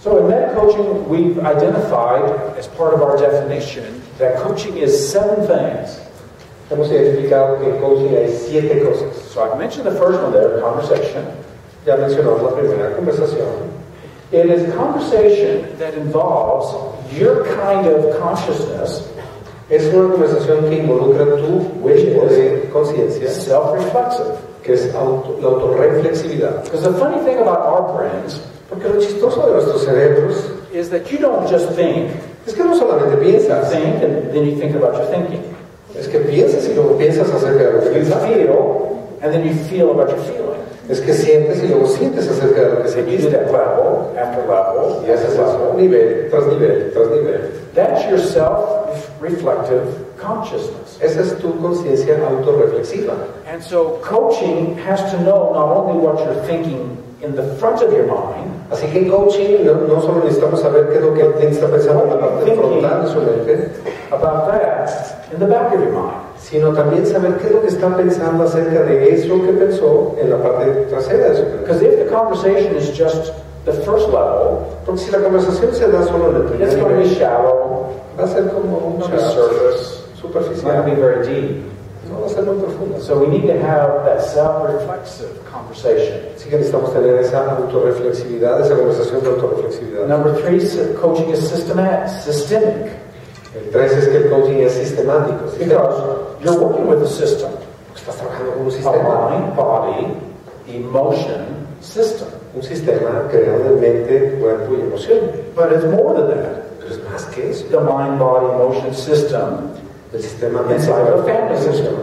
So in Metacoaching, we've identified, as part of our definition, that coaching is 7 things. Hemos identificado que en coaching hay 7 cosas. So I mentioned the first one there, conversation. Ya mencionamos la primera, conversación. It is conversation that involves your kind of consciousness. Es una conversación que involucra tu tipo de conciencia, self-reflexive, que es la autorreflexividad. Because the funny thing about our brains, porque lo chistoso de nuestros cerebros, is that you don't just think. Es que no solamente piensas. Think and then you think about your thinking. Es que piensas y luego piensas acerca de lo que piensas. You feel and then you feel about your feeling. Es que sientes y luego sientes acerca de lo que sentiste. Level after level, y haces eso nivel tras nivel tras nivel. That's your self-reflective consciousness. Esa es tu conciencia autorreflexiva. And so coaching has to know not only what you're thinking in the front of your mind. Así que en coaching no solo necesitamos saber qué es lo que el cliente está pensando en la parte frontal de su mente, about that in the back of your mind, sino también saber qué es lo que está pensando acerca de eso que pensó en la parte trasera de su mente. Because if the conversation is just the first level, porque si la conversación se da solo en el primer it's going to be shallow, va a ser como un surface, superficial, it's not going to be very deep. No va a ser muy profunda. So we need to have that self-reflexive conversation. Así que necesitamos tener esa autorreflexividad, esa conversación de autorreflexividad. Number 3, coaching is systemic. El 3 es que el coaching es sistemático. Because you're working with a system. Estás trabajando con un sistema. A mind, body, emotion system. Un sistema creado de mente, cuerpo y emoción. But it's more than that. Pero es más que eso. The mind, body, emotion system. El sistema inside a family system.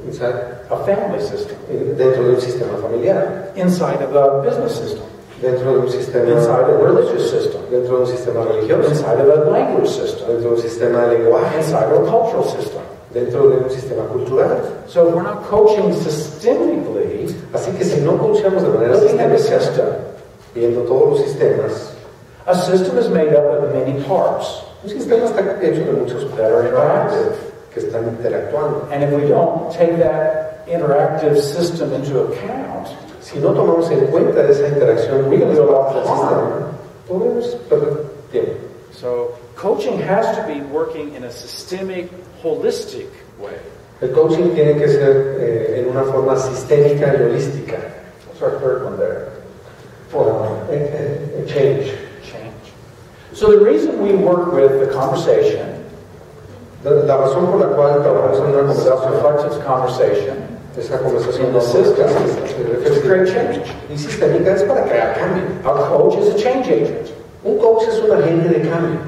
Inside a family system. Dentro de un sistema familiar. Inside of a business system. Dentro de un sistema. Inside of a religious system. Dentro de un sistema religioso. Inside of a language system. Dentro de un sistema de lenguaje. Inside of a cultural system. Dentro de un sistema cultural. So if we're not coaching systemically, así que si no coachamos de manera sistemática, viendo todos los sistemas, a system is made up of many parts. Un sistema está hecho de muchos that are interactive, que están interactuando. And if we don't take that interactive system into account, si no tomamos en cuenta esa interacción, we can do a lot of harm. Podemos perder tiempo. So coaching has to be working in a systemic, holistic way. El coaching tiene que ser en una forma sistémica y holística. What's our third one there? Change. So the reason we work with the conversation, la razón por la cual trabajamos en una self-reflective conversation, esa conversación de system, to create change. Y sistémica es para crear cambio. A coach is a change agent. Un coach es un agente de cambio.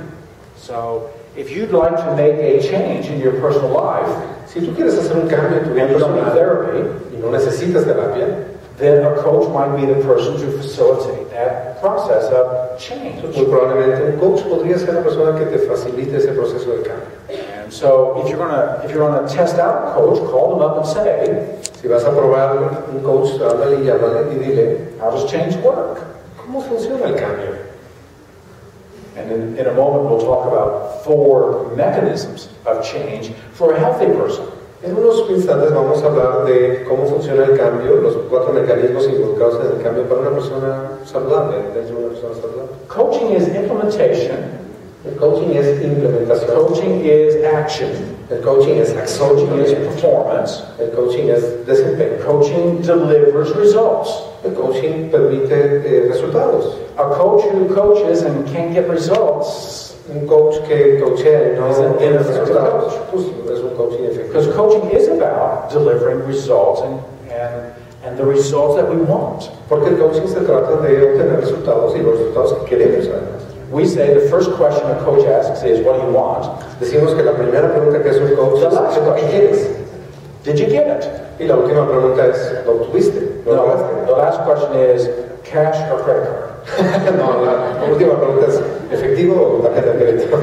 So if you'd like to make a change in your personal life, si tú quieres hacer un cambio en tu vida personal therapy, y no necesitas terapia, then a coach might be the person to facilitate that process of change. Muy probablemente un coach podría ser la persona que te facilite ese proceso de cambio. And so if you're gonna test out a coach, call them up and say, si vas a probar un coach, háblale y llámale y dile, how does change work? ¿Cómo funciona el cambio? And in a moment we'll talk about 4 mechanisms of change for a healthy person. En unos instantes vamos a hablar de cómo funciona el cambio, los 4 mecanismos involucrados en el cambio para una persona saludable, dentro de una persona saludable. Coaching is implementation. El coaching es implementación. Coaching is action. El coaching es acción. Coaching is performance. El coaching es desempeño. Coaching delivers results. El coaching permite resultados. A coach who coaches and can't get results, un coach que coachea y no tiene resultados, pues es un coaching efectivo. Because coaching is about delivering results and the results that we want. Porque el coaching se trata de obtener resultados y los resultados que queremos además. We say the first question a coach asks is, what do you want? Decimos que la primera pregunta que hace un coach es, ¿qué quieres? Did you get it? Y la última pregunta es, ¿lo obtuviste? No, the last question is, cash or credit card? No, la última pregunta es, ¿efectivo o tarjeta de crédito?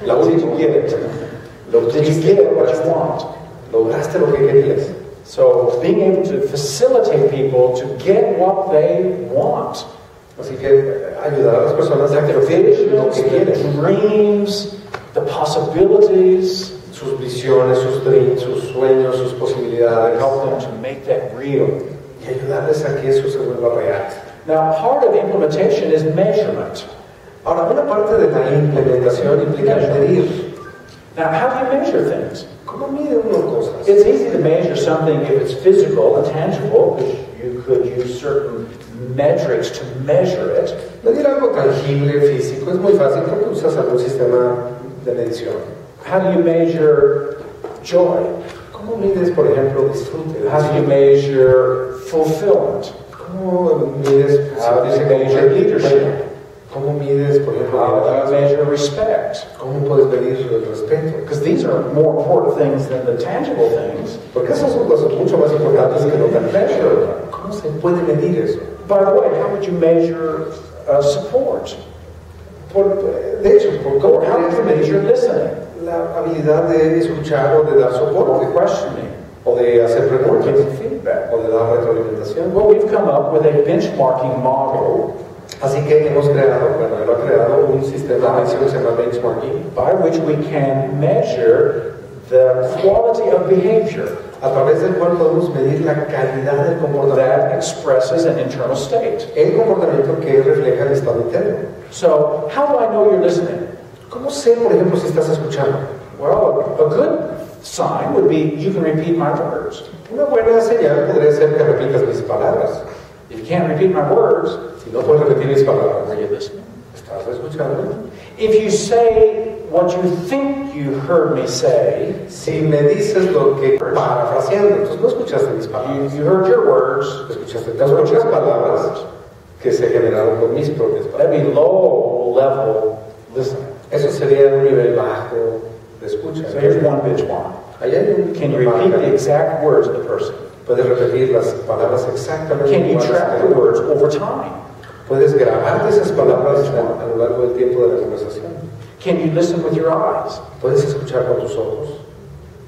La última, did you get what you want? ¿Lograste lo que querías? So, being able to facilitate people to get what they want. Así que ayudar a las personas a que obtengan lo que quieren. Dreams, the possibilities, sus visiones, sus dreams, sus sueños, sus posibilidades. Help them to make that real. Y ayudarles a que eso se vuelva real. Now, part of implementation is measurement. Ahora, una parte de la implementación implica medir. Now, how do you measure things? ¿Cómo mide uno cosas? It's easy to measure something if it's physical and tangible, because you could use certain metrics to measure it. Medir algo tangible, físico, es muy fácil porque usas algún sistema de medición. How do you measure joy? ¿Cómo mides, por ejemplo, disfrute? How do you measure fulfillment? ¿Cómo mides How do you measure leadership? ¿Cómo mides, por ejemplo, How do you measure respect? ¿Cómo puedes medir el respeto? Because these are more important things than the tangible things. Porque esas son cosas mucho más importantes que lo tangible. ¿Cómo se puede medir eso? By the way, how would you measure support? De hecho, ¿cómo How would you measure listening? La habilidad de escuchar o de dar soporte, Or questioning? o de hacer preguntas, Giving feedback? o de dar retroalimentación. Well, we've come up with a benchmarking model Así que hemos creado, bueno, él ha creado un sistema de medición que se llama benchmarking, by which we can measure the quality of behavior a través del cual podemos medir la calidad del comportamiento, that expresses an internal state. el comportamiento que refleja el estado interno. So, how do I know you're listening? ¿Cómo sé, por ejemplo, si estás escuchando? Well, a good sign would be you can repeat my words. Una buena señal podría ser que repitas mis palabras. If you can't repeat my words, Si no puedes repetir mis palabras, are you listening? ¿estás escuchando? If you say what you think you heard me say, Si me dices lo que parafraseando, entonces no escuchaste mis palabras. you heard your words, Escuchaste tus propias palabras que se generaron por mis propias that'd palabras. be low level listening. Eso sería un nivel bajo de escucha. So here's one benchmark. Ahí hay un Can you repeat the exact words of the person? Puedes repetir las palabras exactamente Can you iguales. track the words over time? Puedes grabar esas palabras a lo largo del tiempo de la conversación. Can you listen with your eyes? Puedes escuchar con tus ojos,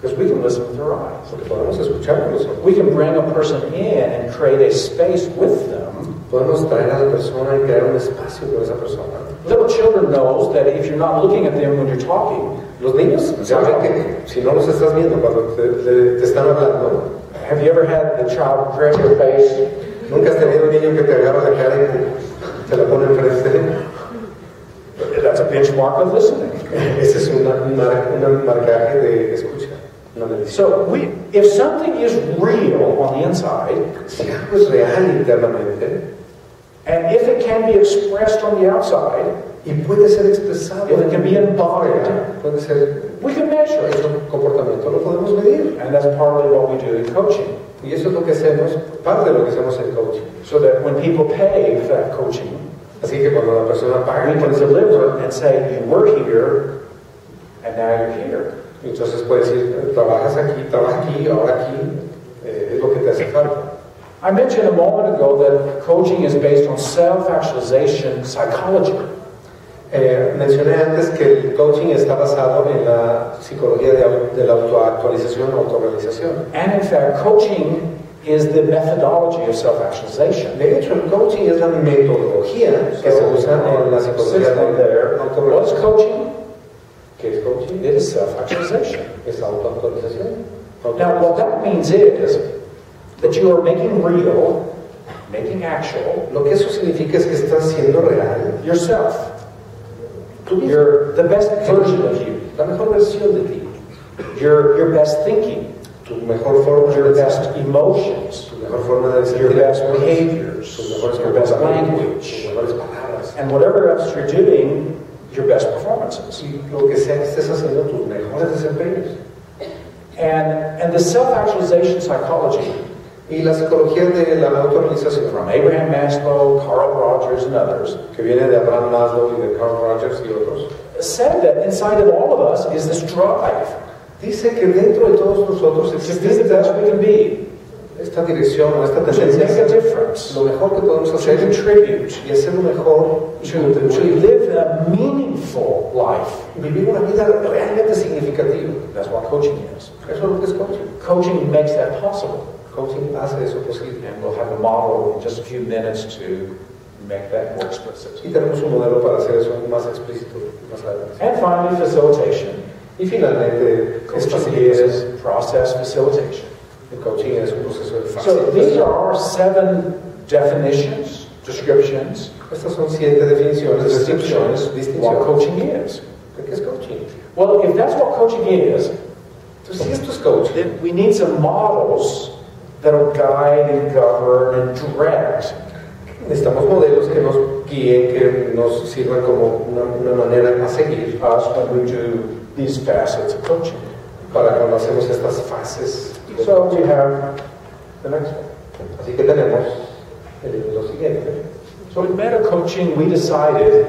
Because we can listen with our eyes. porque podemos escuchar con los ojos. We can bring a person in and create a space with them. Podemos traer a la persona y crear un espacio con esa persona. Little children knows that if you're not looking at them when you're talking, Los niños saben que si no los estás viendo cuando te están hablando, have you ever had the child grab your face? nunca has tenido un niño que te agarra la cara y te la pone enfrente. That's a benchmark of listening. Ese es un marcaje de escucha, una medición. So if something is real on the inside, Si algo es real internamente and if it can be expressed on the outside, y puede ser expresado, if it can be embodied, puede ser we can measure it. hecho un comportamiento, lo podemos medir. And that's partly what we do in coaching. Y eso es lo que hacemos, parte de lo que hacemos en coaching. So that when people pay for that coaching, Así que cuando la persona paga, we can deliver and say, you were here, and now you're here. entonces puedes decir, trabaja aquí, ahora aquí, es lo que te hace falta. I mentioned a moment ago that coaching is based on self-actualization psychology. Mencioné antes que el coaching está basado en la psicología de la autoactualización o autorrealización. And in fact, coaching is the methodology of self-actualization. De hecho, el coaching es la metodología que se usa en la psicología de la What's autorrealización. coaching? ¿Qué es coaching? It is self-actualization. Es autoactualización. Now, what that means is that you are making real, making actual, Lo que eso significa es que estás siendo real, yourself. tú mismo, You're the best version of you. la mejor versión de ti, Your best thinking. tu mejor forma Your de best pensar, emotions. tu mejor forma de Your sentir, best tus behaviors. mejores Your best comportamientos, language. tus mejores palabras. And whatever else you're doing, your best performances. Y lo que sea que estés haciendo, tus mejores desempeños. And the self-actualization psychology Y la psicología de la autorrealización, from Abraham Maslow, Carl Rogers, and others que viene de Abraham Maslow y de Carl Rogers y otros, said that inside of all of us is this drive dice que dentro de todos nosotros to existe be the best we can be, esta dirección, esta to tendencia a make a hacer difference, lo mejor que podemos to hacer contribute, y hacer lo mejor y to contribuir. live a meaningful life. Vivir una vida realmente significativa. That's what coaching is. Eso es lo que es coaching. Coaching makes that possible. Coaching hace eso posible. And we'll have a model in just a few minutes to make that more explicit. Y tenemos un modelo para hacer eso más explícito más adelante. And finally, facilitation. Y finalmente, es Coaching facilitación. is process facilitation. El coaching es un proceso de So these facilitación. are our 7 definitions descriptions, Estas son 7 definiciones, descripciones, what distinciones. coaching is. ¿De qué es coaching? Well, if that's what coaching is, Entonces, si esto es coaching, then we need some models that'll guide and govern and direct necesitamos modelos que nos guíen, que nos sirvan como una manera a seguir us when we do these facets of coaching. para cuando hacemos estas fases. So we have the next one. Así que tenemos lo siguiente. So in metacoaching, we decided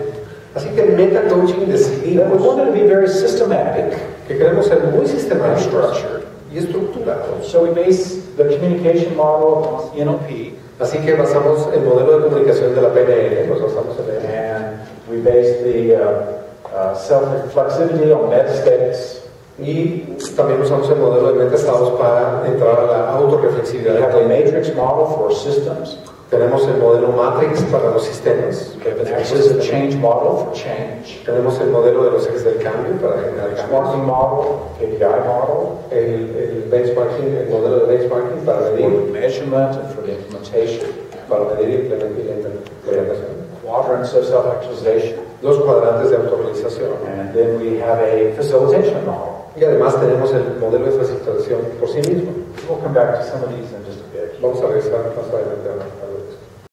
Así que en Metacoaching that we decidimos wanted to be very systematic que queremos ser muy and sistemáticos structured. y estructurados. So we base the communication model on NLP, Así que basamos el modelo de comunicación de la PNL, nos basamos en él. and we base the self-reflexivity on metastates. Y también usamos el modelo de metaestados para entrar a la We autorreflexividad. have a matrix model for systems. Tenemos el modelo Matrix para los sistemas. We have an axis of change model for change. Tenemos el modelo de los ejes del cambio para generar Benchmarking cambios. model, KPI model, El benchmarking, el modelo de benchmarking para for medir, measurement and for the implementation. y la implementación. Quadrants of self-actualization. Los cuadrantes de autorrealización. And then we have a facilitation model. Y además tenemos el modelo de facilitación por sí mismo. We'll come back to some of these in just a bit. Vamos a regresar más adelante a